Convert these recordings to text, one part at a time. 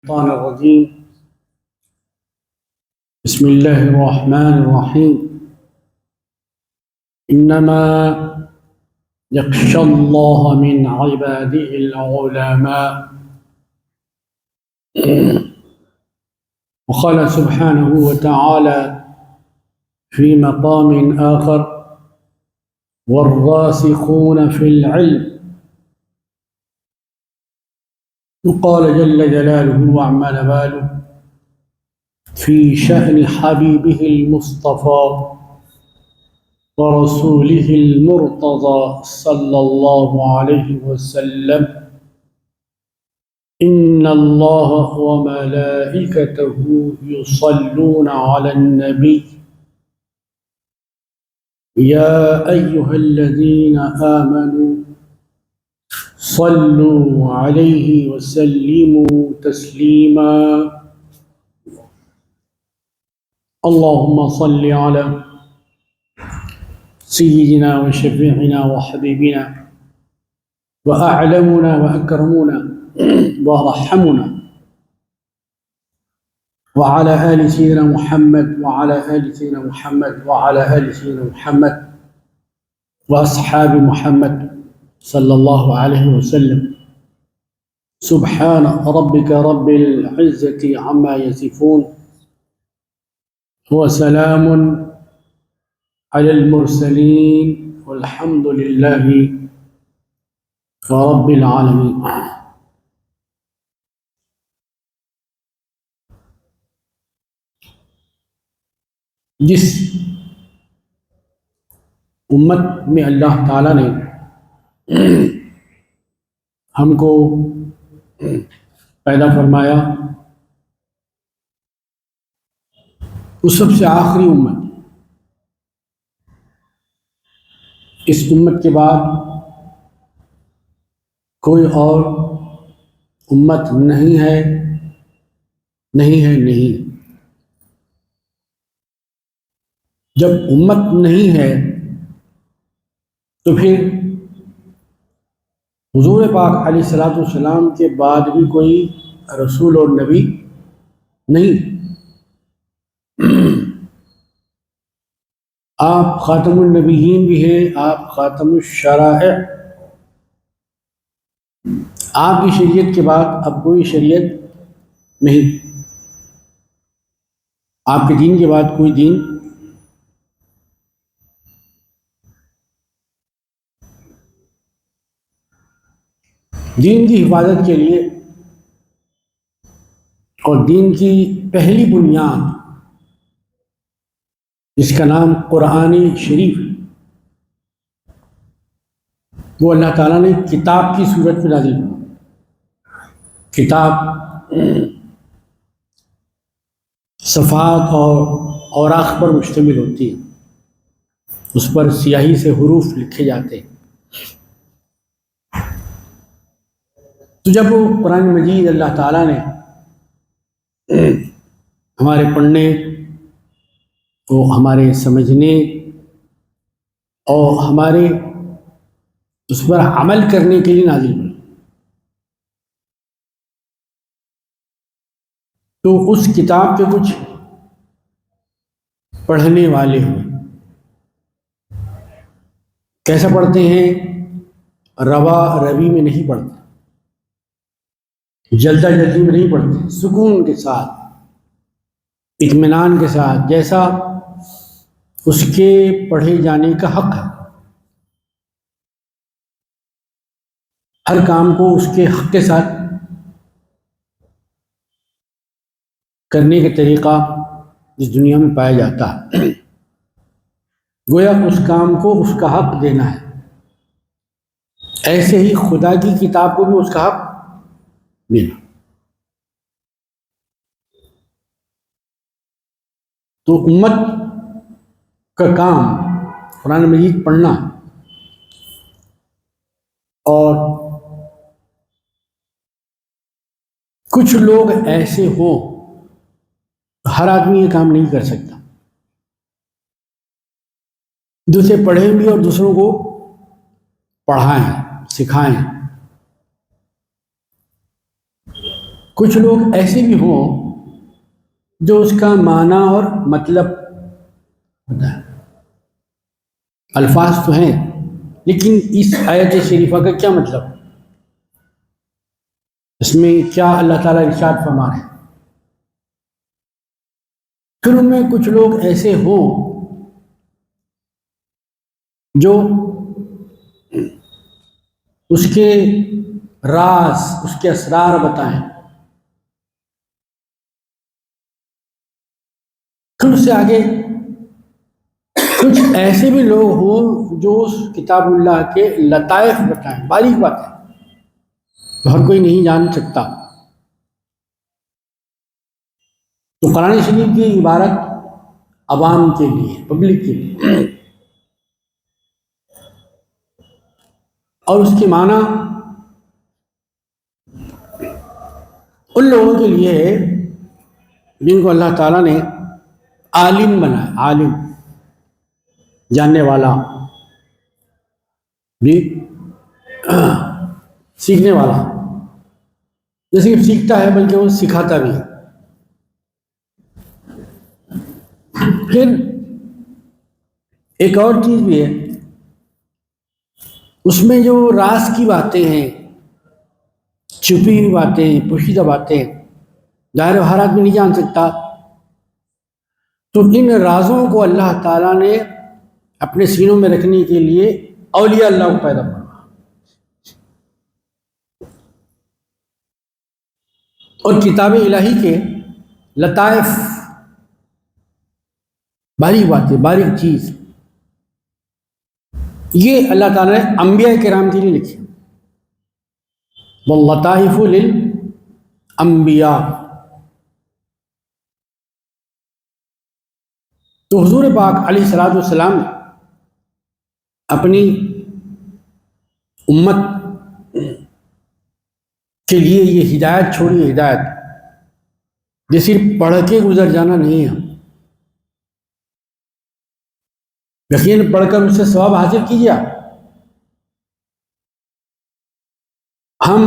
الشيطان الرجيم بسم الله الرحمن الرحيم إنما يخشى الله من عباده العلماء. وقال سبحانه وتعالى في مقام آخر والراسخون في العلم. وقال جل جلاله وعما نباله في شأن حبيبه المصطفى ورسوله المرتضى صلى الله عليه وسلم إن الله وملائكته يصلون على النبي يا أيها الذين آمنوا صلوا عليه وسلموا تسليما. اللهم صل على سيدنا وشفيعنا وحبيبنا وأعلمنا وأكرمنا ورحمنا وعلى آل سيدنا محمد وعلى آل سيدنا محمد وعلى آل سيدنا محمد وأصحاب محمد صلى الله عليه وسلم. سبحان ربك رب العزة عما يصفون وسلام على المرسلين والحمد لله رب العالمين. جس امت میں اللہ تعالیٰ نے ہم کو پیدا فرمایا وہ سب سے آخری امت، اس امت کے بعد کوئی اور امت نہیں ہے، نہیں ہے، نہیں۔ جب امت نہیں ہے تو پھر حضور پاک علیہ الصلوۃ والسلام کے بعد بھی کوئی رسول اور نبی نہیں۔ آپ خاتم النبیین بھی ہیں، آپ خاتم الشرائع، آپ کی شریعت کے بعد اب کوئی شریعت نہیں، آپ کے دین کے بعد کوئی دین۔ دین کی حفاظت کے لیے اور دین کی پہلی بنیاد جس کا نام قرآن شریف، وہ اللہ تعالیٰ نے کتاب کی صورت میں نازل کی۔ کتاب صفحات اور اوراق پر مشتمل ہوتی ہے، اس پر سیاہی سے حروف لکھے جاتے ہیں۔ تو جب وہ قرآن مجید اللہ تعالیٰ نے ہمارے پڑھنے کو، ہمارے سمجھنے اور ہمارے اس پر عمل کرنے کے لیے نازل کی، تو اس کتاب کے کچھ پڑھنے والے ہوئے۔ کیسا پڑھتے ہیں؟ روا روی میں نہیں پڑھتے، جلدہ جلدی میں نہیں پڑھتے، سکون کے ساتھ، اطمینان کے ساتھ، جیسا اس کے پڑھے جانے کا حق ہے۔ ہر کام کو اس کے حق کے ساتھ کرنے کا طریقہ اس دنیا میں پایا جاتا ہے، گویا اس کام کو اس کا حق دینا ہے۔ ایسے ہی خدا کی کتاب کو بھی اس کا حق دینا۔ تو امت کا کام قرآن مجید پڑھنا، اور کچھ لوگ ایسے ہوں، ہر آدمی یہ کام نہیں کر سکتا، دوسرے پڑھیں بھی اور دوسروں کو پڑھائیں، سکھائیں۔ کچھ لوگ ایسے بھی ہوں جو اس کا معنی اور مطلب ہوتا ہے، الفاظ تو ہیں لیکن اس آیت شریفہ کا کیا مطلب، اس میں کیا اللہ تعالیٰ ارشاد فرما رہے ہیں۔ پھر ان میں کچھ لوگ ایسے ہوں جو اس کے راز، اس کے اسرار بتائیں۔ پھر اس سے آگے کچھ ایسے بھی لوگ ہوں جو اس کتاب اللہ کے لطائف بتائیں، باریک باتیں جو ہر کوئی نہیں جان سکتا۔ تو قرآن شریف کی عبارت عوام کے لیے، پبلک کے لیے، اور اس کے معنی ان لوگوں کے لیے ہے جن کو اللہ تعالیٰ نے عالم بنایا، عالم جاننے والا، بھی سیکھنے والا، نہ صرف سیکھتا ہے بلکہ وہ سکھاتا بھی ہے۔ پھر ایک اور چیز بھی ہے، اس میں جو راز کی باتیں ہیں، چھپی ہوئی باتیں، پوشیدہ باتیں، ظاہر ہر آدمی نہیں جان سکتا، تو ان رازوں کو اللہ تعالیٰ نے اپنے سینوں میں رکھنے کے لیے اولیاء اللہ کو پیدا کرا، اور کتاب الہی کے لطائف، باریک باتیں، باریک چیز، یہ اللہ تعالیٰ نے انبیاء کرام کے لیے لکھی، واللطائف للانبیاء۔ تو حضور پاک علیہ الصلوۃ والسلام نے اپنی امت کے لیے یہ ہدایت چھوڑی، ہدایت یہ صرف پڑھ کے گزر جانا نہیں ہے، یقین پڑھ کر اس سے ثواب حاصل کیجیے۔ ہم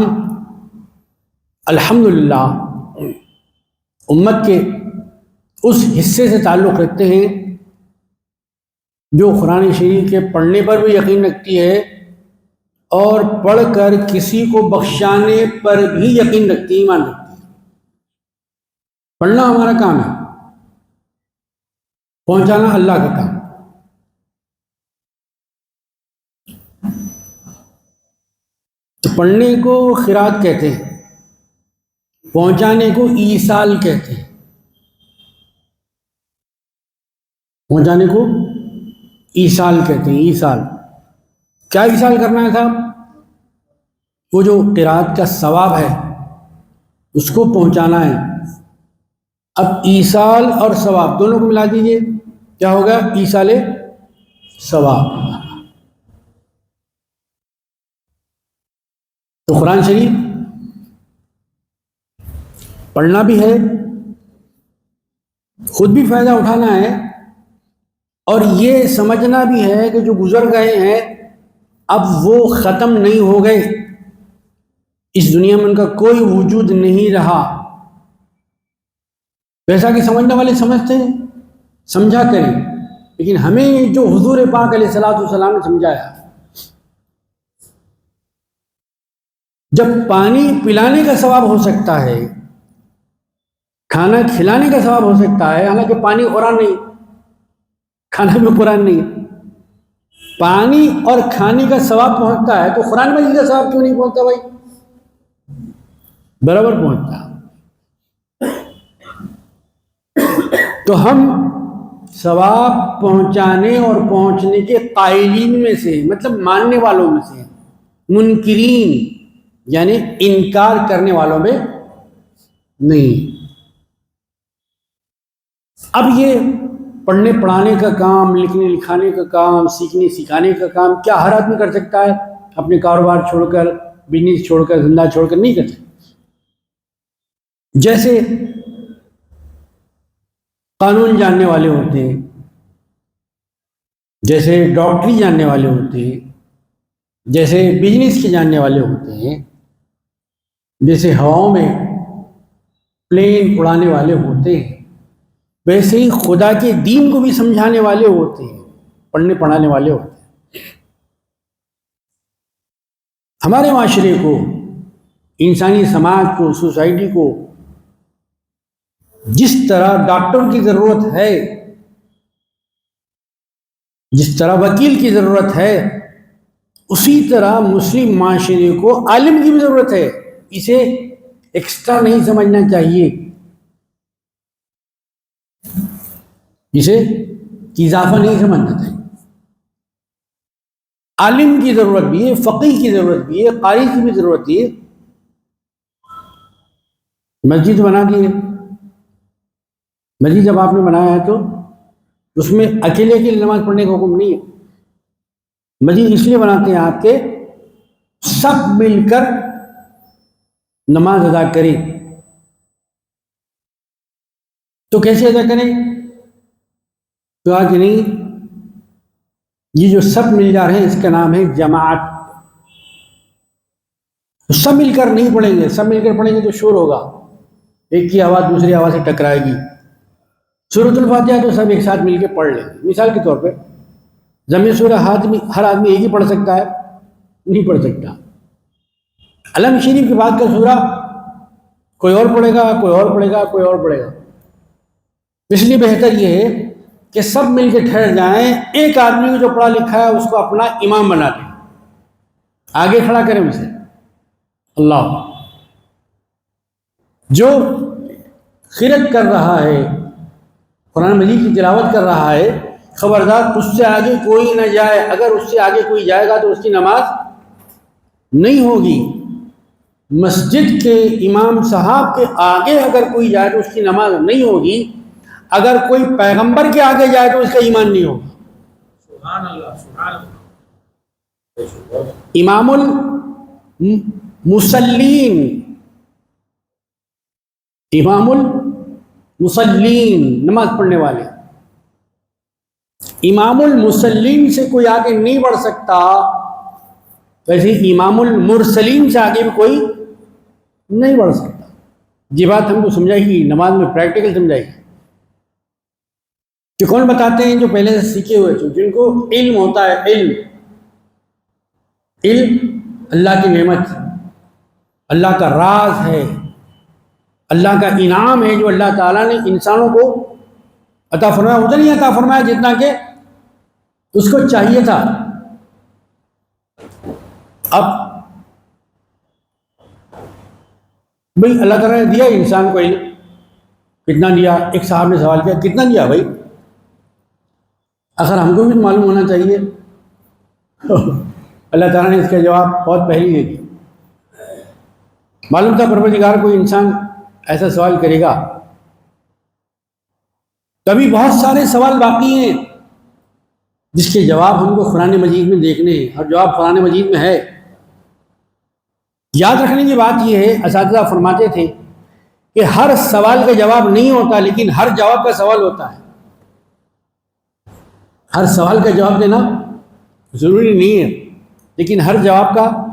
الحمدللہ امت کے اس حصے سے تعلق رکھتے ہیں جو قرآن شریف کے پڑھنے پر بھی یقین رکھتی ہے اور پڑھ کر کسی کو بخشانے پر بھی یقین رکھتی ہے، ایمان رکھتی ہے۔ پڑھنا ہمارا کام ہے، پہنچانا اللہ کا کام۔ تو پڑھنے کو قرات کہتے ہیں، پہنچانے کو ایصال کہتے ہیں، پہنچانے کو ایصال کہتے ہیں۔ ایصال کیا ایصال کرنا ہے صاحب؟ وہ جو قرات کا ثواب ہے اس کو پہنچانا ہے۔ اب ایصال اور ثواب دونوں کو ملا دیجئے، کیا ہوگا؟ ایصال ثواب۔ تو قرآن شریف پڑھنا بھی ہے، خود بھی فائدہ اٹھانا ہے، اور یہ سمجھنا بھی ہے کہ جو گزر گئے ہیں اب وہ ختم نہیں ہو گئے، اس دنیا میں ان کا کوئی وجود نہیں رہا۔ ویسا کہ سمجھنے والے سمجھتے ہیں، سمجھا کریں، لیکن ہمیں جو حضور پاک علیہ الصلوۃ والسلام نے سمجھایا، جب پانی پلانے کا ثواب ہو سکتا ہے، کھانا کھلانے کا ثواب ہو سکتا ہے، حالانکہ پانی قرآن نہیں، کھانا میں قرآن نہیں، پانی اور کھانے کا ثواب پہنچتا ہے، تو قرآن مجید کا ثواب کیوں نہیں پہنچتا بھائی؟ برابر پہنچتا۔ تو ہم ثواب پہنچانے اور پہنچنے کے قائلین میں سے، مطلب ماننے والوں میں سے، منکرین یعنی انکار کرنے والوں میں نہیں۔ اب یہ پڑھنے پڑھانے کا کام، لکھنے لکھانے کا کام، سیکھنے سکھانے کا کام کیا ہر آدمی کر سکتا ہے؟ اپنے کاروبار چھوڑ کر، بزنس چھوڑ کر، دھندا چھوڑ کر نہیں کر سکتا۔ جیسے قانون جاننے والے ہوتے ہیں، جیسے ڈاکٹری جاننے والے ہوتے ہیں، جیسے بزنس کے جاننے والے ہوتے ہیں، جیسے ہواؤں میں پلین اڑانے والے ہوتے ہیں، ویسے ہی خدا کے دین کو بھی سمجھانے والے ہوتے ہیں، پڑھنے پڑھانے والے ہوتے ہیں۔ ہمارے معاشرے کو، انسانی سماج کو، سوسائٹی کو جس طرح ڈاکٹر کی ضرورت ہے، جس طرح وکیل کی ضرورت ہے، اسی طرح مسلم معاشرے کو عالم کی بھی ضرورت ہے۔ اسے ایکسٹرا نہیں سمجھنا چاہیے، اسے اضافہ نہیں سمجھنا چاہیے۔ عالم کی ضرورت بھی ہے، فقیہ کی ضرورت بھی ہے، قاری کی بھی ضرورت ہے۔ مسجد بنا دی ہے، مسجد جب آپ نے بنایا ہے تو اس میں اکیلے اکیلے نماز پڑھنے کا حکم نہیں ہے۔ مسجد اس لیے بناتے ہیں آپ کے سب مل کر نماز ادا کریں۔ تو کیسے ادا کریں؟ تو آج نہیں، یہ جو سب مل جا رہے ہیں اس کا نام ہے جماعت۔ تو سب مل کر نہیں پڑھیں گے، سب مل کر پڑھیں گے تو شور ہوگا، ایک کی آواز دوسری آواز سے ٹکرائے گی۔ سورۃ الفاتحہ تو سب ایک ساتھ مل کے پڑھ لیں۔ مثال کے طور پہ ضمیر سورہ ہر آدمی ایک ہی پڑھ سکتا ہے؟ نہیں پڑھ سکتا۔ علم شریف کے بعد کا سورہ کوئی اور پڑھے گا، کوئی اور پڑھے گا، کوئی اور پڑھے گا۔ اس لیے بہتر یہ ہے کہ سب مل کے ٹھہر جائیں، ایک آدمی کو جو پڑھا لکھا ہے اس کو اپنا امام بنا دیں، آگے کھڑا کریں اسے۔ اللہ جو قرأت کر رہا ہے، قرآن مجید کی تلاوت کر رہا ہے، خبردار اس سے آگے کوئی نہ جائے۔ اگر اس سے آگے کوئی جائے گا تو اس کی نماز نہیں ہوگی۔ مسجد کے امام صاحب کے آگے اگر کوئی جائے تو اس کی نماز نہیں ہوگی۔ اگر کوئی پیغمبر کے آگے جائے تو اس کا ایمان نہیں ہوگا۔ سبحان اللہ، سبحان اللہ۔ امام المصلین، امام المصلین، نماز پڑھنے والے۔ امام المصلین سے کوئی آگے نہیں بڑھ سکتا، ویسے امام المرسلین سے آگے بھی کوئی نہیں بڑھ سکتا۔ یہ بات ہم کو سمجھائی گی، نماز میں پریکٹیکل سمجھائی گی۔ کہ کون بتاتے ہیں؟ جو پہلے سے سیکھے ہوئے تھے، جن کو علم ہوتا ہے۔ علم اللہ کی نعمت، اللہ کا راز ہے، اللہ کا انعام ہے جو اللہ تعالیٰ نے انسانوں کو عطا فرمایا۔ اتنا نہیں عطا فرمایا جتنا کہ اس کو چاہیے تھا۔ اب بھائی اللہ تعالیٰ نے دیا انسان کو علم، کتنا دیا؟ ایک صاحب نے سوال کیا، کتنا دیا بھائی؟ اگر ہم کو بھی معلوم ہونا چاہیے۔ اللہ تعالیٰ نے اس کا جواب بہت پہلے دے دیا۔ معلوم تھا پروردگار کوئی انسان ایسا سوال کرے گا۔ کبھی بہت سارے سوال باقی ہیں جس کے جواب ہم کو قرآن مجید میں دیکھنے ہیں، اور جواب قرآن مجید میں ہے۔ یاد رکھنے کی بات یہ ہے، اساتذہ فرماتے تھے کہ ہر سوال کا جواب نہیں ہوتا، لیکن ہر جواب کا سوال ہوتا ہے۔ ہر سوال کا جواب دینا ضروری نہیں ہے، لیکن ہر جواب کا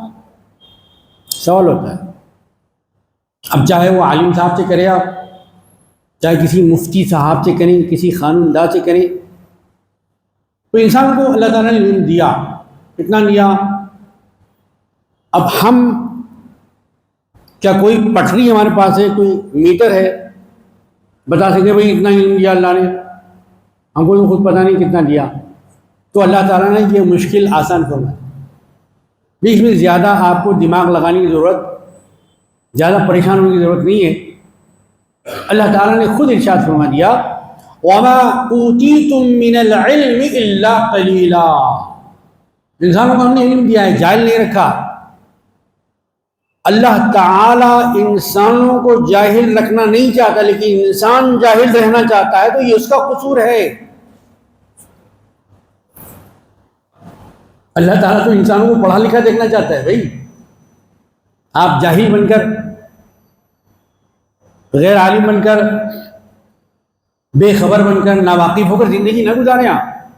سوال ہوتا ہے۔ اب چاہے وہ عالم صاحب سے کرے، آپ چاہے کسی مفتی صاحب سے کریں، کسی قانون داں سے کریں، تو انسان کو اللہ تعالیٰ نے علم دیا۔ کتنا دیا؟ اب ہم کیا کوئی پٹری ہمارے پاس ہے، کوئی میٹر ہے بتا سکتے بھائی اتنا علم دیا اللہ نے؟ ہم کو خود پتہ نہیں کتنا دیا۔ تو اللہ تعالیٰ نے یہ مشکل آسان فرمایا۔ اس میں زیادہ آپ کو دماغ لگانے کی ضرورت، زیادہ پریشان ہونے کی ضرورت نہیں ہے۔ اللہ تعالیٰ نے خود ارشاد فرما دیا، وَمَا أُوتِيتُم مِّنَ الْعِلْمِ إِلَّا قَلِيلًا۔ انسانوں کو ہم نے علم دیا ہے، جاہل نہیں رکھا۔ اللہ تعالیٰ انسانوں کو جاہل رکھنا نہیں چاہتا، لیکن انسان جاہل رہنا چاہتا ہے، تو یہ اس کا قصور ہے۔ اللہ تعالیٰ تو انسانوں کو پڑھا لکھا دیکھنا چاہتا ہے۔ بھائی آپ جاہل بن کر، غیر عالم بن کر، بے خبر بن کر، ناواقف ہو کر زندگی نہ گزاریں آپ،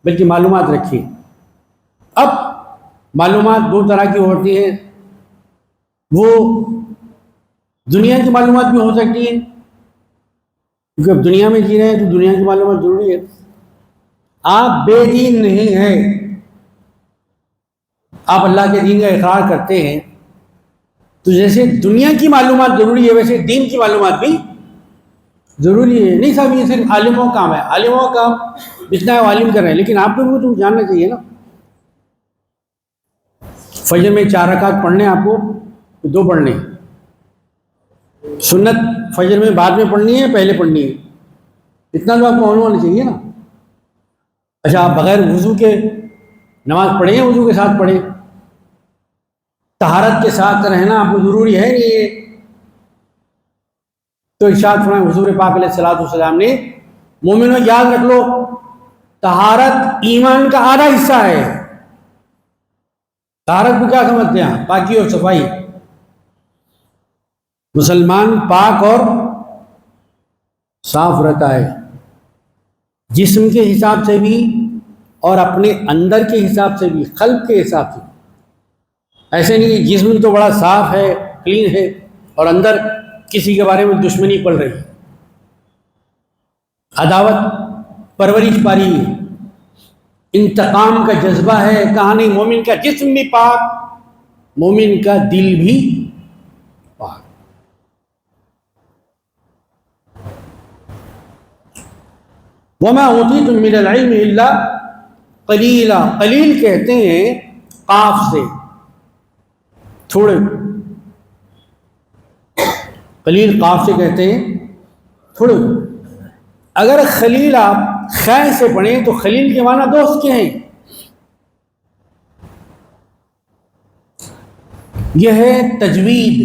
بلکہ معلومات رکھیے۔ اب معلومات دو طرح کی ہوتی ہیں، وہ دنیا کی معلومات بھی ہو سکتی ہیں، کیونکہ اب دنیا میں جی رہے ہیں تو دنیا کی معلومات ضروری ہے۔ آپ بے دین نہیں ہیں، آپ اللہ کے دین کا اقرار کرتے ہیں، تو جیسے دنیا کی معلومات ضروری ہے ویسے دین کی معلومات بھی ضروری ہے۔ نہیں صاحب یہ صرف عالموں کا کام ہے، عالموں کا کام جتنا ہے عالم کر رہے ہیں، لیکن آپ کو بھی تو جاننا چاہیے نا۔ فجر میں 4 رکعت پڑھنے آپ کو 2 پڑھنے ہیں، سنت فجر میں بعد میں پڑھنی ہے پہلے پڑھنی ہے، اتنا تو آپ کو معلوم ہونا چاہیے نا۔ اچھا آپ بغیر وضو کے نماز پڑھیں یا وضو کے ساتھ پڑھیں؟ طہارت کے ساتھ رہنا آپ کو ضروری ہے نہیں ہے؟ تو ارشاد فرمائے حضور پاک علیہ الصلوۃ والسلام نے، مومنوں یاد رکھ لو طہارت ایمان کا آدھا حصہ ہے۔ طہارت کو کیا سمجھتے ہیں؟ پاکی اور صفائی۔ مسلمان پاک اور صاف رہتا ہے، جسم کے حساب سے بھی اور اپنے اندر کے حساب سے بھی، قلب کے حساب سے۔ ایسے نہیں کہ جسم تو بڑا صاف ہے، کلین ہے، اور اندر کسی کے بارے میں دشمنی پل رہی ہے، عداوت پرورش پاری ہے، انتقام کا جذبہ ہے۔ کہا نہیں، مومن کا جسم بھی پاک، مومن کا دل بھی پاک۔ وَمَا أُوتِيتُم مِّنَ الْعِلْمِ إِلَّا قَلِيلًا، قلیل کہتے ہیں قاف سے، تھوڑے، قلیل قاف سے کہتے ہیں تھوڑے۔ اگر خلیل آپ خے سے پڑھیں تو خلیل کے معنی دوست کے ہیں۔ یہ ہے تجوید،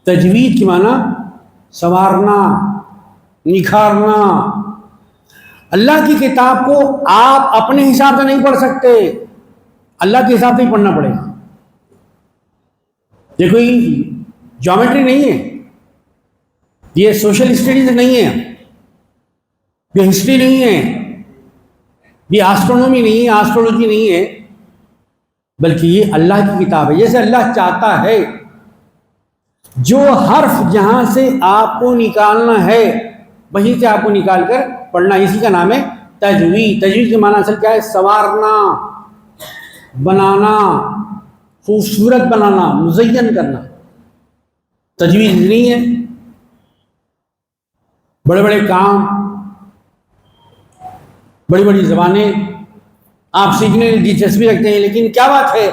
تجوید کی معنی سنوارنا، نکھارنا۔ اللہ کی کتاب کو آپ اپنے حساب سے نہیں پڑھ سکتے، اللہ کے حساب سے ہی پڑھنا پڑے گا۔ یہ کوئی جیومیٹری نہیں ہے، یہ سوشل اسٹڈیز نہیں ہے، یہ ہسٹری نہیں ہے، یہ آسٹرونومی نہیں ہے، آسٹرولوجی نہیں ہے، بلکہ یہ اللہ کی کتاب ہے۔ جیسے اللہ چاہتا ہے، جو حرف جہاں سے آپ کو نکالنا ہے وہیں سے آپ کو نکال کر پڑھنا، اسی کا نام ہے تجوید۔ تجوید کے معنی اصل کیا ہے؟ سنوارنا، بنانا، خوبصورت بنانا، مزین کرنا۔ تجوید نہیں ہے بڑے بڑے کام، بڑی بڑی زبانیں آپ سیکھنے میں دلچسپی رکھتے ہیں، لیکن کیا بات ہے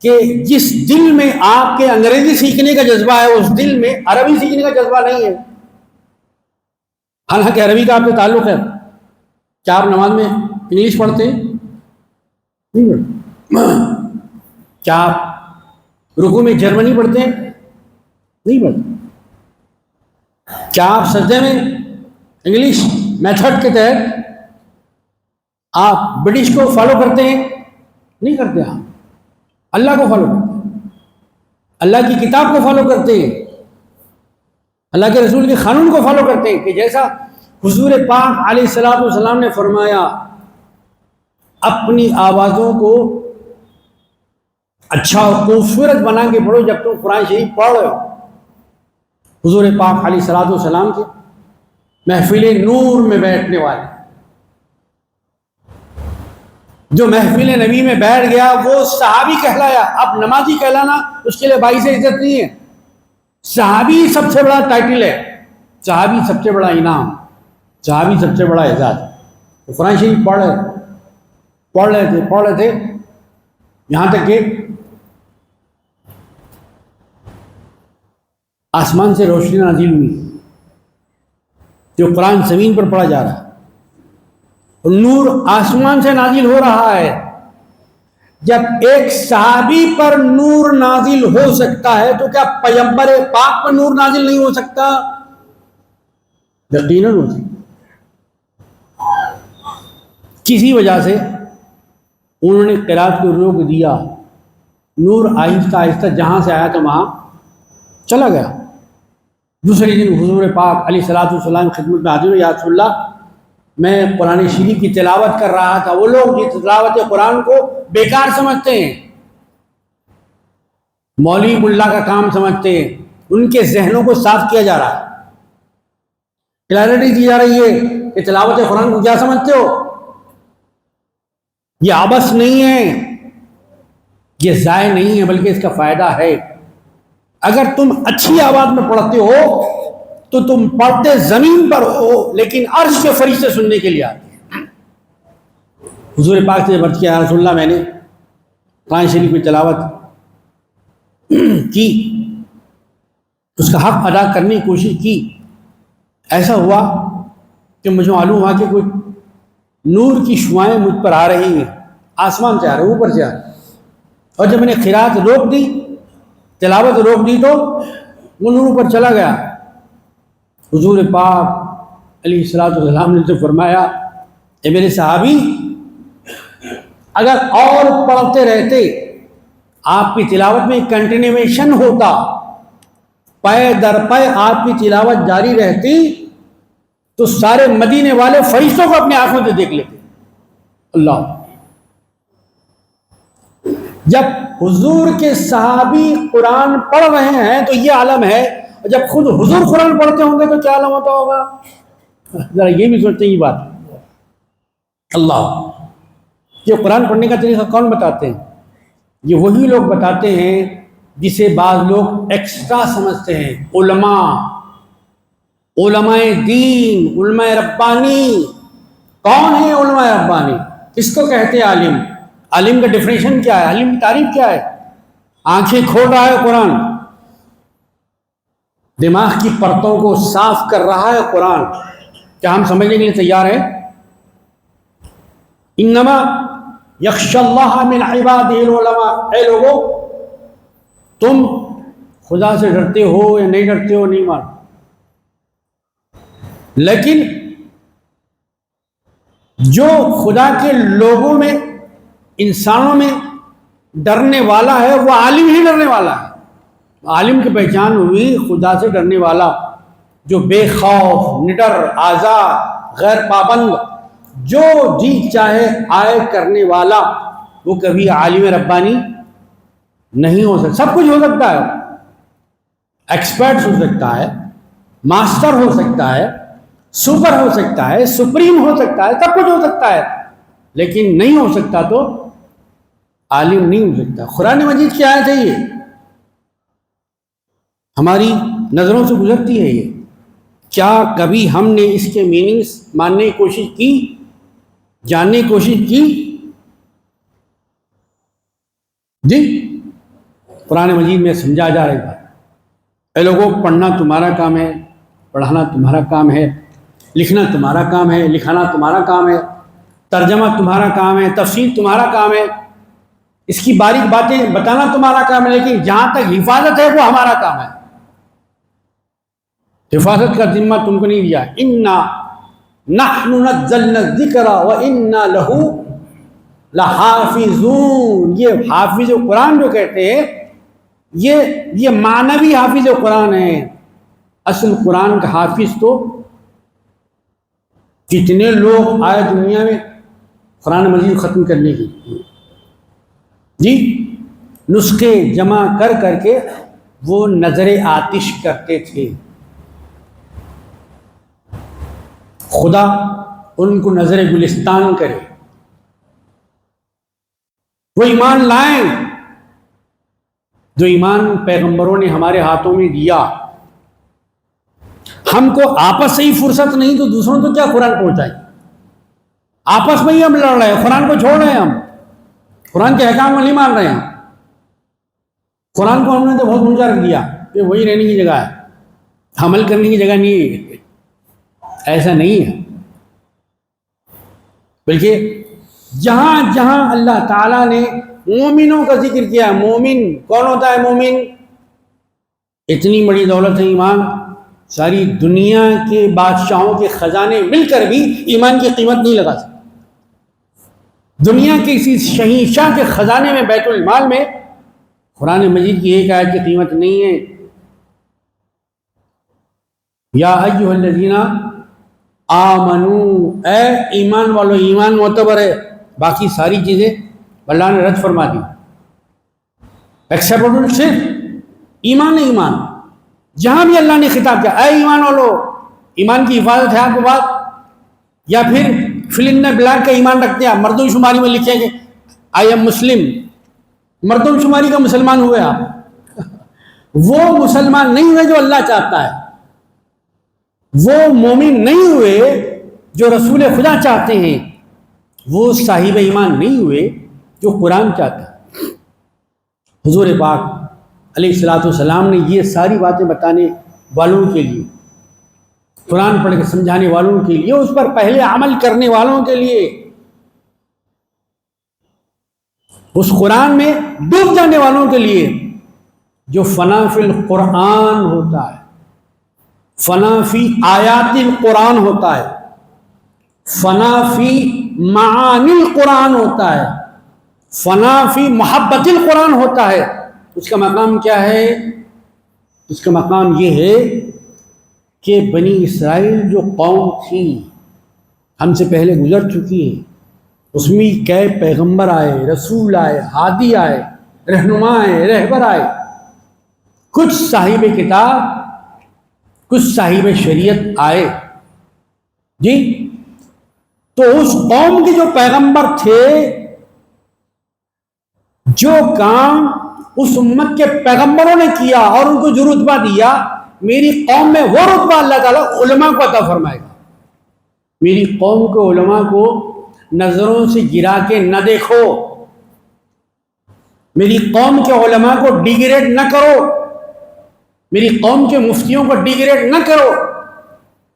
کہ جس دل میں آپ کے انگریزی سیکھنے کا جذبہ ہے اس دل میں عربی سیکھنے کا جذبہ نہیں ہے۔ حالانکہ عربی کا آپ سے تعلق ہے، کیا آپ نماز میں انگلش پڑھتے ہیں؟ نہیں پڑھتے۔ کیا آپ رکوع میں جرمنی پڑھتے ہیں؟ نہیں پڑھتے۔ کیا آپ سجدے میں انگلش میتھڈ کے تحت آپ برٹش کو فالو کرتے ہیں؟ نہیں کرتے۔ آپ اللہ کو فالو کرتے ہیں، اللہ کی کتاب کو فالو کرتے ہیں، اللہ کے رسول کے قانون کو فالو کرتے ہیں، کہ جیسا حضور پاک علیہ الصلوۃ والسلام نے فرمایا، اپنی آوازوں کو اچھا اور خوبصورت بنا کے پڑھو جب تم قرآن شریف پڑھ رہے ہو۔ حضور پاک علیہ الصلوۃ والسلام کے محفل نور میں بیٹھنے والے، جو محفل نبی میں بیٹھ گیا وہ صحابی کہلایا۔ اب نمازی کہلانا اس کے لیے باعث عزت نہیں ہے، صحابی سب سے بڑا ٹائٹل ہے، صحابی سب سے بڑا انعام، صحابی سب سے بڑا اعزاز۔ تو قرآن شریف پڑھ رہے تھے یہاں تک کہ آسمان سے روشنی نازل ہوئی، جو قرآن زمین پر پڑھا جا رہا ہے، اور نور آسمان سے نازل ہو رہا ہے۔ جب ایک صحابی پر نور نازل ہو سکتا ہے تو کیا پیغمبر پاک پر نور نازل نہیں ہو سکتا؟ یقیناً ہو سکتا۔ کسی وجہ سے انہوں نے قرات کو روک دیا، نور آہستہ آہستہ جہاں سے آیا تو وہاں چلا گیا۔ دوسرے دن حضور پاک علیہ الصلوۃ والسلام خدمت میں حاضر ہوئے، یا رسول اللہ میں قرآن شریف کی تلاوت کر رہا تھا۔ وہ لوگ جس تلاوت قرآن کو بیکار سمجھتے ہیں، مولوی ملا کا کام سمجھتے ہیں، ان کے ذہنوں کو صاف کیا جا رہا ہے، کلیئرٹی دی جا رہی ہے کہ تلاوت قرآن کو کیا سمجھتے ہو، یہ عبث نہیں ہے، یہ ضائع نہیں ہے، بلکہ اس کا فائدہ ہے۔ اگر تم اچھی آواز میں پڑھتے ہو تو تم پڑھتے زمین پر ہو، لیکن عرش کے فرشتے سننے کے لیے آتے ہیں۔ حضور پاک سے عرض کیا، رسول اللہ میں نے قرآن شریف میں تلاوت کی، اس کا حق ادا کرنے کی کوشش کی، ایسا ہوا کہ مجھے معلوم ہوا کہ کوئی نور کی شعائیں مجھ پر آ رہی ہیں، آسمان سے آ رہے، اوپر سے آ رہے، اور جب میں نے قرات روک دی، تلاوت روک دی، تو وہ نور پر چلا گیا۔ حضور پاک علیہ الصلوۃ والسلام نے تو فرمایا، اے میرے صحابی، اگر اور پڑھتے رہتے، آپ کی تلاوت میں کنٹینیویشن ہوتا، پے در پے آپ کی تلاوت جاری رہتی، تو سارے مدینے والے فرشتوں کو اپنی آنکھوں سے دیکھ لیتے۔ اللہ، جب حضور کے صحابی قرآن پڑھ رہے ہیں تو یہ عالم ہے، اور جب خود حضور قرآن پڑھتے ہوں گے تو کیا عالم ہوتا ہوگا؟ ذرا یہ بھی سوچتے ہیں یہ بات۔ اللہ، یہ قرآن پڑھنے کا طریقہ کون بتاتے ہیں؟ یہ وہی لوگ بتاتے ہیں جسے بعض لوگ ایکسٹرا سمجھتے ہیں، علماء دین، علماء ربانی۔ کون ہے علماء ربانی؟ کس کو کہتے ہیں عالم؟ عالم کا ڈیفینیشن کیا ہے؟ عالم کی تعریف کیا ہے؟ آنکھیں کھول رہا ہے قرآن، دماغ کی پرتوں کو صاف کر رہا ہے قرآن۔ کیا ہم سمجھنے کے لیے تیار ہیں؟ انما یخشی اللہ من عبادہ العلماء۔ اے لوگو، تم خدا سے ڈرتے ہو یا نہیں ڈرتے ہو نہیں مان، لیکن جو خدا کے لوگوں میں، انسانوں میں ڈرنے والا ہے، وہ عالم ہی ڈرنے والا ہے۔ عالم کی پہچان ہوئی خدا سے ڈرنے والا، جو بے خوف، نڈر، آزاد، غیر پابند، جو جی چاہے آئے کرنے والا، وہ کبھی عالم ربانی نہیں ہو سکتا۔ سب کچھ ہو سکتا ہے، ایکسپرٹ ہو سکتا ہے، ماسٹر ہو سکتا ہے، سپر ہو سکتا ہے، سپریم ہو سکتا ہے، سب کچھ ہو سکتا ہے، لیکن نہیں ہو سکتا تو عالم نہیں ہو سکتا۔ قرآن مجید کی آیت ہے، یہ ہماری نظروں سے گزرتی ہے۔ یہ کیا کبھی ہم نے اس کے میننگز ماننے کی کوشش کی، جاننے کی کوشش کی؟ جی، قرآن مجید میں سمجھا جا رہا ہے، اے لوگوں، پڑھنا تمہارا کام ہے، پڑھانا تمہارا کام ہے، لکھنا تمہارا کام ہے، لکھانا تمہارا کام ہے، ترجمہ تمہارا کام ہے، تفسیر تمہارا کام ہے، اس کی باریک باتیں بتانا تمہارا کام ہے، لیکن جہاں تک حفاظت ہے وہ ہمارا کام ہے۔ حفاظت کا ذمہ تم کو نہیں دیا۔ اِنَّا نَحْنُ نَزَّلْنَا الذِّكْرَ وَإِنَّا لَهُ لَحَافِظُونَ۔ یہ حافظ قرآن جو کہتے ہیں، یہ معنوی حافظ قرآن ہے۔ اصل قرآن کا حافظ تو کتنے لوگ آئے دنیا میں قرآن مجید ختم کرنے کی، جی، نسخے جمع کر کر کے وہ نظر آتش کرتے تھے۔ خدا ان کو نظر گلستان کرے، وہ ایمان لائیں جو ایمان پیغمبروں نے ہمارے ہاتھوں میں دیا۔ ہم کو آپس سے ہی فرصت نہیں تو دوسروں کو کیا قرآن پہنچائیں؟ آپس میں ہی ہم لڑ رہے ہیں، قرآن کو چھوڑ رہے ہیں، ہم قرآن کے احکام کو نہیں مان رہے ہیں۔ قرآن کو ہم نے تو بہت اونچا رکھ دیا کہ وہی رہنے کی جگہ ہے، عمل کرنے کی جگہ نہیں ہے۔ ایسا نہیں ہے، بلکہ جہاں جہاں اللہ تعالیٰ نے مومنوں کا ذکر کیا، مومن کون ہوتا ہے؟ مومن، اتنی بڑی دولت ہے ایمان، ساری دنیا کے بادشاہوں کے خزانے مل کر بھی ایمان کی قیمت نہیں لگا سکتے۔ دنیا کے کسی شہنشاہ کے خزانے میں، بیت المال میں، قرآن مجید کی ایک آیت کی قیمت نہیں ہے۔ یا ایھا الذین آمنو، اے ایمان والو، ایمان معتبر ہے، باقی ساری چیزیں اللہ نے رد فرما دی، ایکسیپٹ صرف ایمان ہے۔ ایمان جہاں بھی اللہ نے خطاب کیا اے ایمان والو، ایمان کی حفاظت ہے آپ کے پاس، یا پھر فلن بلیک کا ایمان رکھتے ہیں آپ، مردم شماری میں لکھیں گے آئی ایم مسلم، مردم شماری کا مسلمان ہوئے آپ، وہ مسلمان نہیں ہوئے جو اللہ چاہتا ہے، وہ مومن نہیں ہوئے جو رسول خدا چاہتے ہیں، وہ صاحب ایمان نہیں ہوئے جو قرآن چاہتا ہے۔ حضور پاک علیہ الصلوۃ والسلام نے یہ ساری باتیں بتانے والوں کے لیے، قرآن پڑھ کے سمجھانے والوں کے لیے، اس پر پہلے عمل کرنے والوں کے لیے، اس قرآن میں ڈوب جانے والوں کے لیے، جو فنا فی القرآن ہوتا ہے، فنا فی آیات القرآن ہوتا ہے، فنا فی معانی القرآن ہوتا ہے، فنا فی محبت القرآن ہوتا ہے۔ اس کا مقام کیا ہے؟ اس کا مقام یہ ہے کہ بنی اسرائیل جو قوم تھی ہم سے پہلے گزر چکی ہے، اس میں کئی پیغمبر آئے، رسول آئے، ہادی آئے، رہنما آئے، رہبر آئے، کچھ صاحب کتاب، کچھ صاحب شریعت آئے جی۔ تو اس قوم کے جو پیغمبر تھے، جو کام اس امت کے پیغمبروں نے کیا اور ان کو جو رتبہ دیا، میری قوم میں وہ رتبہ اللہ تعالیٰ علماء کو عطا فرمائے گا۔ میری قوم کے علماء کو نظروں سے گرا کے نہ دیکھو، میری قوم کے علماء کو ڈیگریڈ نہ کرو، میری قوم کے مفتیوں کو ڈیگریڈ نہ کرو،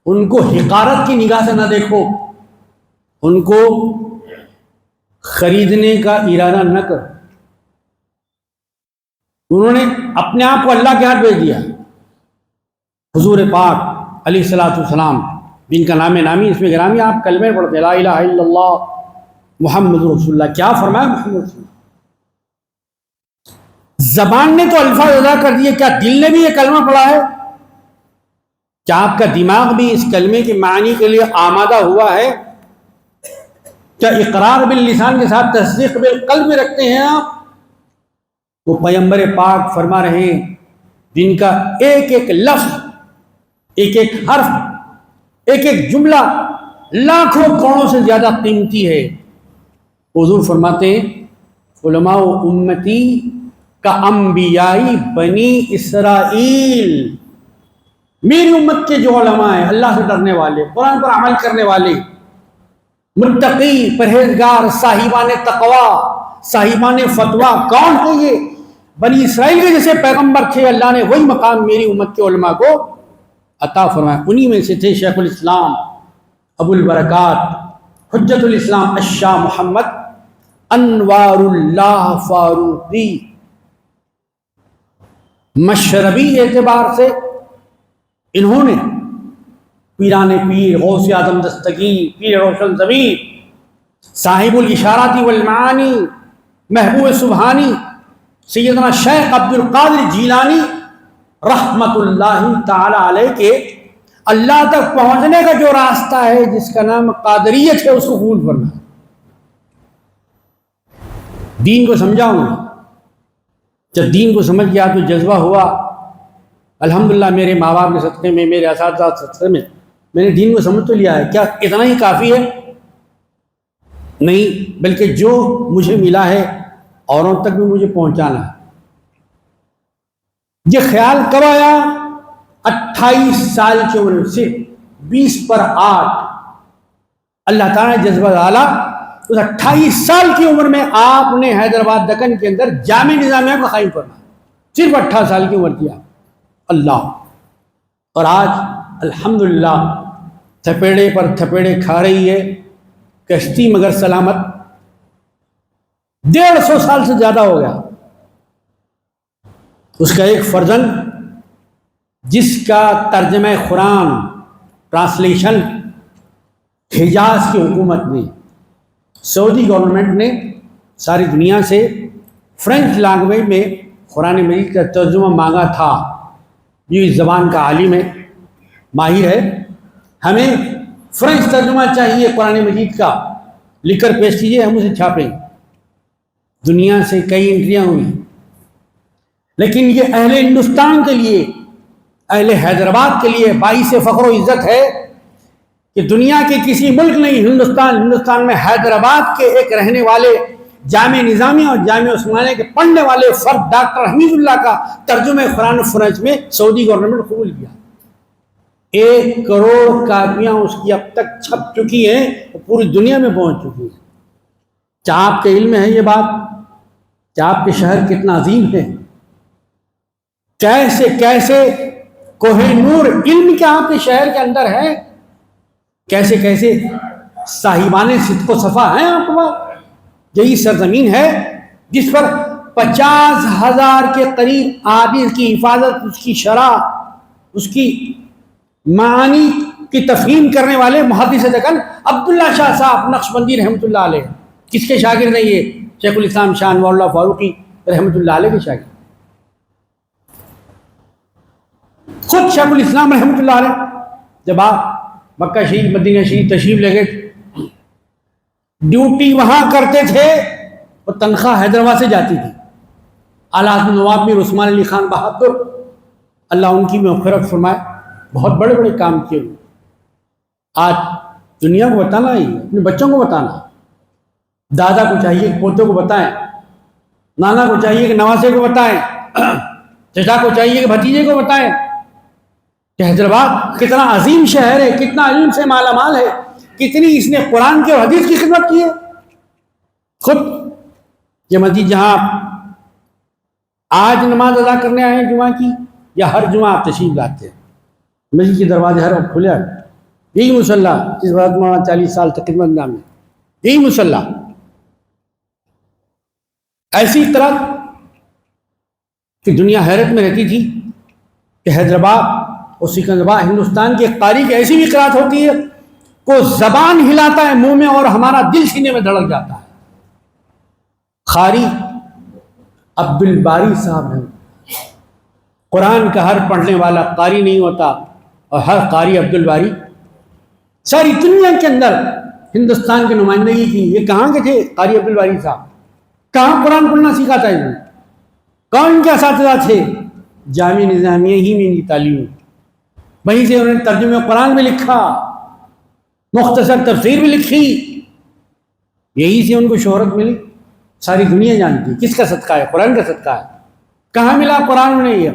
ان کو حقارت کی نگاہ سے نہ دیکھو، ان کو خریدنے کا ارادہ نہ کرو۔ انہوں نے اپنے آپ کو اللہ کے ہاتھ بھیج دیا۔ حضور پاک علیہ الصلوۃ والسلام جن کا نام نامی اس میں گرامی، آپ کلمے پڑھتے لا الہ الا اللہ محمد رسول اللہ، کیا فرمایا محمد رسول اللہ؟ زبان نے تو الفاظ ادا کر دیے، کیا دل نے بھی یہ کلمہ پڑھا ہے؟ کیا آپ کا دماغ بھی اس کلمے کے معنی کے لیے آمادہ ہوا ہے؟ کیا اقرار باللسان کے ساتھ تصدیق بالقلب میں رکھتے ہیں آپ؟ وہ پیغمبر پاک فرما رہے ہیں جن کا ایک ایک لفظ، ایک ایک حرف، ایک ایک جملہ لاکھوں کروڑوں سے زیادہ قیمتی ہے۔ حضور فرماتے ہیں علماء امتی کا انبیائی بنی اسرائیل، میری امت کے جو علماء ہیں، اللہ سے ڈرنے والے، قرآن پر عمل کرنے والے، متقی، پرہیزگار، صاحبان تقوی، صاحبان فتویٰ، کون تھے یہ؟ بنی اسرائیل کے جیسے پیغمبر تھے، اللہ نے وہی مقام میری امت کے علماء کو عطا فرمایا۔ انہی میں سے تھے شیخ الاسلام ابو البرکات حجت الاسلام الشاہ محمد انوار اللہ فاروقی۔ مشربی اعتبار سے انہوں نے پیران پیر، غوث اعظم دستگیر، پیر روشن ضمیر، صاحب الاشارات والمعانی، محبوب سبحانی، سیدنا شیخ عبد القادر جیلانی رحمت اللہ تعالی علیہ کے اللہ تک پہنچنے کا جو راستہ ہے جس کا نام قادریت ہے، اس کو قبول کرنا۔ دین کو سمجھاؤں گا، جب دین کو سمجھ گیا تو جذبہ ہوا، الحمدللہ میرے ماں باپ کے صدقے میں، میرے اساتذہ کے صدقے میں میں نے دین کو سمجھ تو لیا ہے۔ کیا اتنا ہی کافی ہے؟ نہیں، بلکہ جو مجھے ملا ہے اوروں تک بھی مجھے پہنچانا ہے۔ یہ خیال کب آیا؟ 28 سال کی عمر میں، صرف 20/8 اللہ تعالیٰ نے جذبہ ڈالا۔ اس 28 سال کی عمر میں آپ نے حیدرآباد دکن کے اندر جامع نظامیہ کو قائم کرنا، صرف 18 سال کی عمر کیا اللہ۔ اور آج الحمدللہ تھپیڑے پر تھپیڑے کھا رہی ہے کشتی مگر سلامت۔ 150 سال سے زیادہ ہو گیا۔ اس کا ایک فرزند جس کا ترجمہ قرآن ٹرانسلیشن حجاز کی حکومت نے، سعودی گورنمنٹ نے ساری دنیا سے فرینچ لینگویج میں قرآن مجید کا ترجمہ مانگا تھا۔ یہ اس زبان کا عالم ہے، ماہر ہے، ہمیں فرینچ ترجمہ چاہیے قرآن مجید کا، لکھ کر پیش کیجیے، ہم اسے چھاپیں۔ دنیا سے کئی انٹریاں ہوئی، لیکن یہ اہل ہندوستان کے لیے اہل حیدرآباد کے لیے باعث فخر و عزت ہے کہ دنیا کے کسی ملک نہیں، ہندوستان میں حیدرآباد کے ایک رہنے والے جامعہ نظامیہ اور جامعہ عثمانیہ کے پڑھنے والے فرد ڈاکٹر حمید اللہ کا ترجمہ قرآن فرنچ میں سعودی گورنمنٹ قبول کیا۔ 1 کروڑ کاپیاں اس کی اب تک چھپ چکی ہیں اور پوری دنیا میں پہنچ چکی ہیں۔ کیا آپ کے علم میں ہے یہ بات؟ کیا آپ کے شہر کتنا عظیم ہے؟ کیسے کیسے کوہ نور علم کیا آپ کے شہر کے اندر ہے؟ کیسے کیسے صاحبان صدق و صفا ہیں آپ کے پاس؟ یہی سرزمین ہے جس پر 50,000 کے قریب احادیث کی حفاظت، اس کی شرح، اس کی معانی کی تفہیم کرنے والے محدث دکن عبداللہ شاہ صاحب نقشبندی رحمۃ اللہ علیہ، کس کے شاگرد ہیں یہ؟ شیخ الاسلام شاہ انوار اللہ فاروقی رحمۃ اللہ علیہ کے شاگرد۔ خود شیخ الاسلام رحمۃ اللہ علیہ جب آپ مکہ شریف مدینہ شریف تشریف لے گئے، ڈیوٹی وہاں کرتے تھے اور تنخواہ حیدرآباد سے جاتی تھی۔ اعلیٰ حضرت نواب میر عثمان علی خان بہادر اللہ ان کی مغفرت فرمائے، بہت بڑے بڑے کام کیے ہوئے۔ آج دنیا کو بتانا ہی، اپنے بچوں کو بتانا، دادا کو چاہیے کہ پوتوں کو بتائیں، نانا کو چاہیے کہ نواسے کو بتائیں، چچا کو چاہیے کہ بھتیجے کو بتائیں کہ حیدرآباد کتنا عظیم شہر ہے، کتنا علم سے مالا مال ہے، کتنی اس نے قرآن کے اور حدیث کی خدمت کی ہے۔ خود یہ مسجد جہاں آج نماز ادا کرنے آئے ہیں جمعہ کی، یا ہر جمعہ آپ تشریف لاتے ہیں، مسجد کے دروازے ہر وقت کھلے ہیں۔ یہی مصلی جس بات میں 40 سال تک خدمت نام ہے، یہی مصلی ایسی طرح کہ دنیا حیرت میں رہتی تھی کہ حیدرآباد اور سکندرآباد ہندوستان کی ایک تاریخ ایسی بھی قرات ہوتی ہے کو زبان ہلاتا ہے منہ میں اور ہمارا دل سینے میں دھڑک جاتا ہے۔ قاری عبد الباری صاحب ہیں، قرآن کا ہر پڑھنے والا قاری نہیں ہوتا، اور ہر قاری عبد الباری۔ ساری دنیا کے اندر ہندوستان کی نمائندگی کی، یہ کہاں کے تھے قاری عبد الباری صاحب؟ کہاں قرآن پڑھنا سیکھا تھا انہوں نے؟ کون ان کے اساتذہ تھے؟ جامعہ نظامیہ ہی میں ان کی تعلیم، وہیں سے انہوں نے ترجمہ قرآن بھی لکھا، مختصر تفسیر بھی لکھی، یہی سے ان کو شہرت ملی، ساری دنیا جانتی۔ کس کا صدقہ ہے؟ قرآن کا صدقہ ہے۔ کہاں ملا قرآن انہیں؟ یہ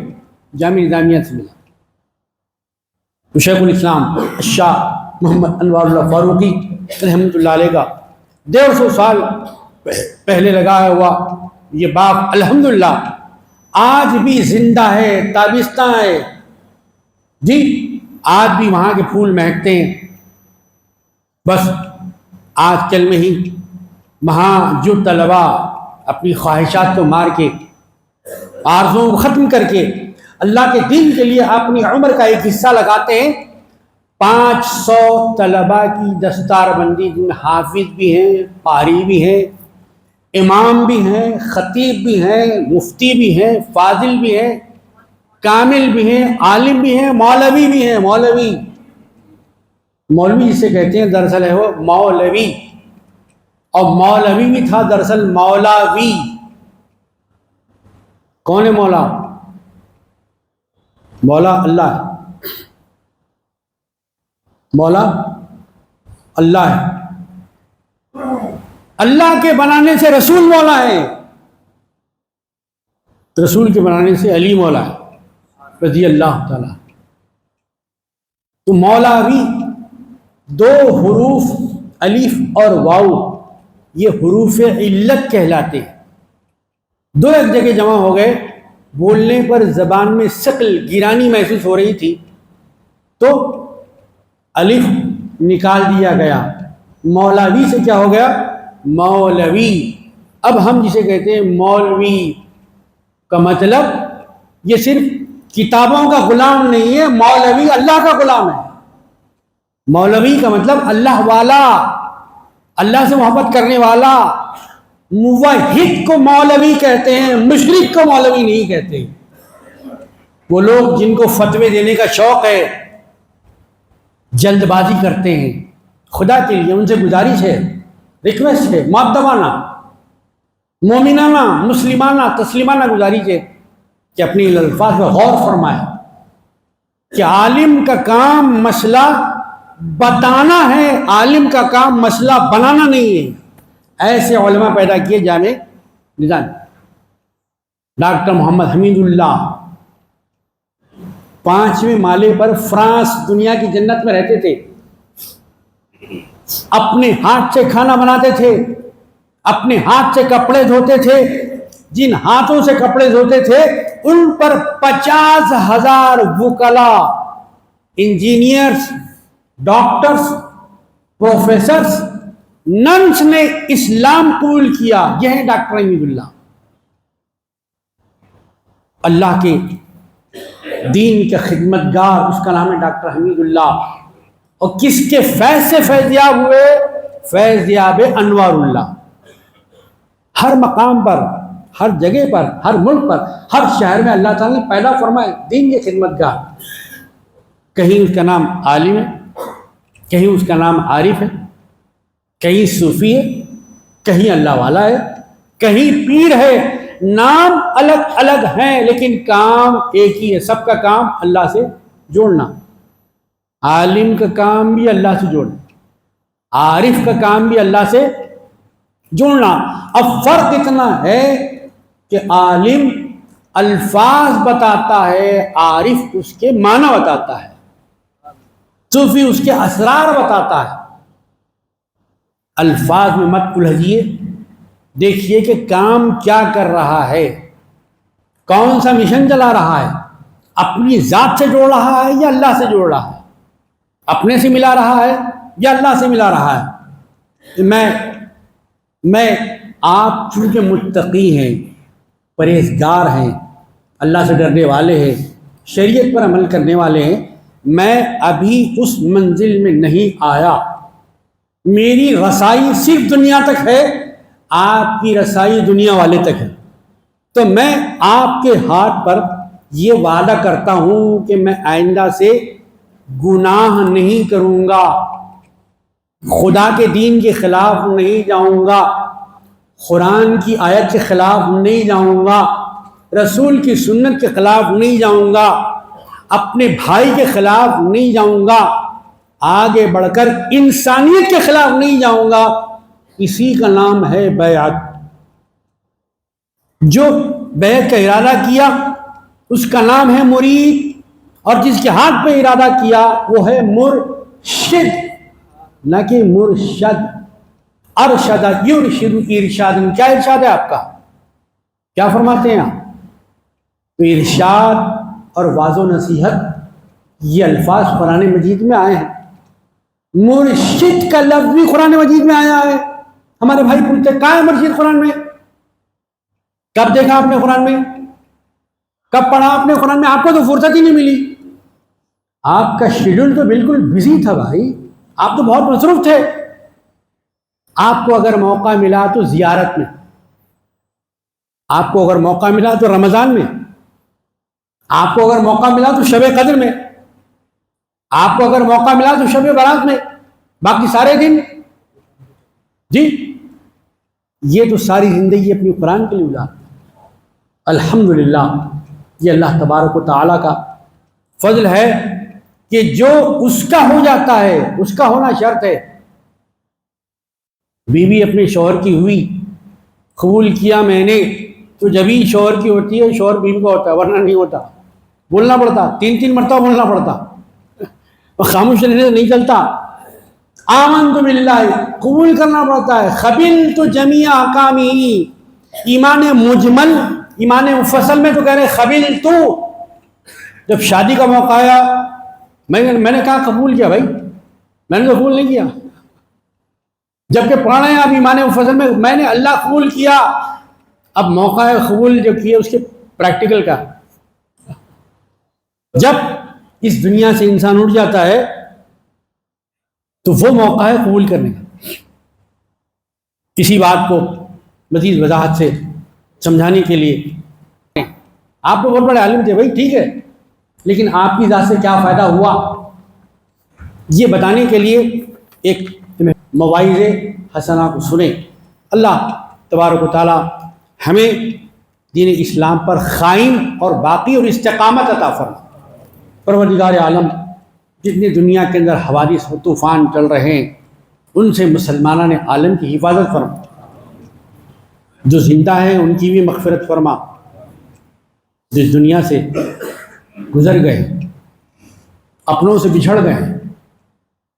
جامعہ نظامیہ سے ملا۔ تو شیخ الاسلام شاہ محمد انوار اللہ فاروقی رحمۃ اللہ علیہ کا 150 سال پہلے لگایا ہوا یہ باغ الحمدللہ آج بھی زندہ ہے، تابستہ ہے جی، آج بھی وہاں کے پھول مہکتے ہیں۔ بس آج کل میں ہی وہاں جو طلبا اپنی خواہشات کو مار کے، آرزوؤں کو ختم کر کے اللہ کے دین کے لیے اپنی عمر کا ایک حصہ لگاتے ہیں، 500 طلبا کی دستار بندی، جن میں حافظ بھی ہیں، قاری بھی ہیں، امام بھی ہیں، خطیب بھی ہیں، مفتی بھی ہیں، فاضل بھی ہیں، کامل بھی ہیں، عالم بھی ہیں، مولوی بھی ہیں۔ مولوی جسے کہتے ہیں دراصل ہے وہ مولوی، اور مولوی بھی تھا دراصل مولاوی۔ کون ہے مولا؟ مولا اللہ ہے، مولا اللہ ہے۔ اللہ کے بنانے سے رسول مولا ہے، رسول کے بنانے سے علی مولا ہے رضی اللہ تعالیٰ۔ تو مولاوی 2 حروف الف اور واو یہ حروف علت کہلاتے ہیں، 2 ایک جگہ جمع ہو گئے، بولنے پر زبان میں ثقل گرانی محسوس ہو رہی تھی تو الف نکال دیا گیا، مولاوی سے کیا ہو گیا؟ مولوی۔ اب ہم جسے کہتے ہیں مولوی کا مطلب یہ صرف کتابوں کا غلام نہیں ہے، مولوی اللہ کا غلام ہے۔ مولوی کا مطلب اللہ والا، اللہ سے محبت کرنے والا۔ موحد کو مولوی کہتے ہیں، مشرک کو مولوی نہیں کہتے۔ وہ لوگ جن کو فتوے دینے کا شوق ہے، جلد بازی کرتے ہیں، خدا کے لیے ان سے گزارش ہے، ریکویسٹ ہے، مؤدبانہ، مومنانہ، مسلمانہ، تسلیمانہ گزارش ہے کہ اپنی الفاظ پر غور فرمائیں۔ کہ عالم کا کام مسئلہ بتانا ہے، عالم کا کام مسئلہ بنانا نہیں ہے۔ ایسے علماء پیدا کیے جانے نظام۔ ڈاکٹر محمد حمید اللہ 5ویں مالے پر فرانس، دنیا کی جنت میں رہتے تھے، اپنے ہاتھ سے کھانا بناتے تھے، اپنے ہاتھ سے کپڑے دھوتے تھے، جن ہاتھوں سے کپڑے دھوتے تھے ان پر 50,000 وکلاء، انجینئرز، ڈاکٹرز، پروفیسرز، ننس نے اسلام قبول کیا۔ یہ ہے ڈاکٹر حمید اللہ، اللہ کے دین کے خدمتگار، اس کا نام ہے ڈاکٹر حمید اللہ۔ اور کس کے فیض سے فیضیاب ہوئے؟ فیضیاب انوار اللہ۔ ہر مقام پر، ہر جگہ پر، ہر ملک پر، ہر شہر میں اللہ تعالیٰ نے پیدا فرمائے دین کے خدمتگار۔ کہیں اس کا نام عالم ہے، کہیں اس کا نام عارف ہے، کہیں صوفی ہے، کہیں اللہ والا ہے، کہیں پیر ہے۔ نام الگ الگ ہیں لیکن کام ایک ہی ہے، سب کا کام اللہ سے جوڑنا۔ عالم کا کام بھی اللہ سے جوڑنا، عارف کا کام بھی اللہ سے جوڑنا۔ اب فرق اتنا ہے کہ عالم الفاظ بتاتا ہے، عارف اس کے معنی بتاتا ہے، صوفی اس کے اسرار بتاتا ہے۔ الفاظ میں مت الجھیے، دیکھیے کہ کام کیا کر رہا ہے، کون سا مشن چلا رہا ہے، اپنی ذات سے جوڑ رہا ہے یا اللہ سے جوڑ رہا ہے، اپنے سے ملا رہا ہے یا اللہ سے ملا رہا ہے۔ میں آپ چونکہ متقی ہیں، پرہیزگار ہیں، اللہ سے ڈرنے والے ہیں، شریعت پر عمل کرنے والے ہیں، میں ابھی اس منزل میں نہیں آیا۔ میری رسائی صرف دنیا تک ہے، آپ کی رسائی دنیا والے تک ہے۔ تو میں آپ کے ہاتھ پر یہ وعدہ کرتا ہوں کہ میں آئندہ سے گناہ نہیں کروں گا، خدا کے دین کے خلاف نہیں جاؤں گا، قرآن کی آیت کے خلاف نہیں جاؤں گا، رسول کی سنت کے خلاف نہیں جاؤں گا، اپنے بھائی کے خلاف نہیں جاؤں گا، آگے بڑھ کر انسانیت کے خلاف نہیں جاؤں گا۔ اسی کا نام ہے بیعت۔ جو بیعت کا ارادہ کیا اس کا نام ہے مرید، اور جس کے ہاتھ پہ ارادہ کیا وہ ہے مرشد، نہ کہ مرشد۔ ارشد یرشد ارشاد، کیا ارشاد ہے آپ کا؟ کیا فرماتے ہیں آپ؟ تو ارشاد اور واضح و نصیحت یہ الفاظ قرآن مجید میں آئے ہیں۔ مرشد کا لفظ بھی قرآن مجید میں آیا ہے۔ ہمارے بھائی پوچھتے کہاں ہے مرشد قرآن میں؟ کب دیکھا آپ نے قرآن میں؟ کب پڑھا آپ نے قرآن میں؟ آپ کو تو فرصت ہی نہیں ملی، آپ کا شیڈول تو بالکل بزی تھا بھائی، آپ تو بہت مصروف تھے۔ آپ کو اگر موقع ملا تو زیارت میں، آپ کو اگر موقع ملا تو رمضان میں، آپ کو اگر موقع ملا تو شب قدر میں، آپ کو اگر موقع ملا تو شب برات میں، باقی سارے دن جی یہ تو ساری زندگی اپنی قرآن کے لیے گزار۔ الحمدللہ یہ اللہ تبارک و تعالیٰ کا فضل ہے کہ جو اس کا ہو جاتا ہے، اس کا ہونا شرط ہے۔ بیوی اپنے شوہر کی ہوئی، قبول کیا میں نے، تو جبھی شوہر کی ہوتی ہے شوہر بیوی کا ہوتا ہے، ورنہ نہیں ہوتا، بولنا پڑتا، 3 مرتبہ بولنا پڑتا، خاموش رہنے سے نہیں چلتا۔ آمنت باللہ قبول کرنا پڑتا ہے۔ قبلت جمیع احکامہ، ایمان مجمل، ایمان مفصل میں تو کہہ رہے قبلت۔ جب شادی کا موقع آیا میں نے کہا قبول کیا بھائی، میں نے تو قبول نہیں کیا، جبکہ پڑھنا ہے آپ ایمان مفصل میں نے اللہ قبول کیا۔ اب موقع ہے قبول جو کیا اس کے پریکٹیکل کا۔ جب اس دنیا سے انسان اٹھ جاتا ہے تو وہ موقع ہے قبول کرنے کا۔ کسی بات کو مزید وضاحت سے سمجھانے کے لیے، آپ تو بہت بڑے عالم تھے بھائی، ٹھیک ہے، لیکن آپ کی ذات سے کیا فائدہ ہوا، یہ بتانے کے لیے ایک مواعظ حسنہ کو سنیں۔ اللہ تبارک و تعالی ہمیں دین اسلام پر قائم اور باقی اور استقامت عطا فرمائے۔ پروردگار عالم جتنی دنیا کے اندر حوادث و طوفان چل رہے ہیں ان سے مسلمانان عالم کی حفاظت فرما، جو زندہ ہیں ان کی بھی مغفرت فرما، جس دنیا سے گزر گئے، اپنوں سے بچھڑ گئے،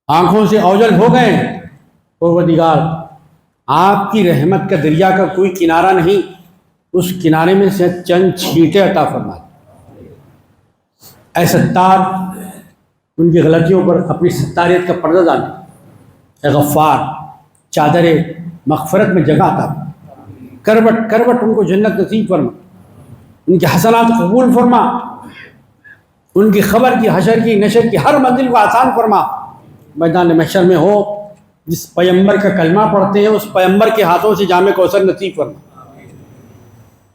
آنکھوں سے اوجل ہو گئے، پروردگار آپ کی رحمت کا دریا کا کوئی کنارہ نہیں، اس کنارے میں سے چند چھینٹے عطا فرما۔ اے ستار، ان کی غلطیوں پر اپنی ستاریت کا پردہ ڈالے۔ اے غفار، چادر مغفرت میں جگہ عطا فرما، کروٹ کروٹ ان کو جنت نصیب فرما، ان کے حسنات قبول فرما، ان کی خبر کی، حشر کی، نشر کی ہر منزل کو آسان فرما۔ میدان محشر میں ہو، جس پیمبر کا کلمہ پڑھتے ہیں اس پیمبر کے ہاتھوں سے جام کوثر نصیب فرما،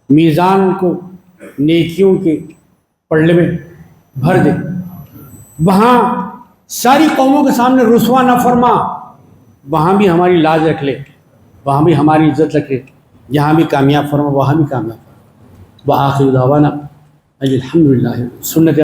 میزان کو نیکیوں کے پلڑے میں بھر دے، وہاں ساری قوموں کے سامنے رسوا نہ فرما، وہاں بھی ہماری لاج رکھ لے، وہاں بھی ہماری عزت رکھ لے، یہاں بھی کامیاب فرما، وہاں بھی کامیاب فرما۔ وآخر دعوانا الحمدللہ سنت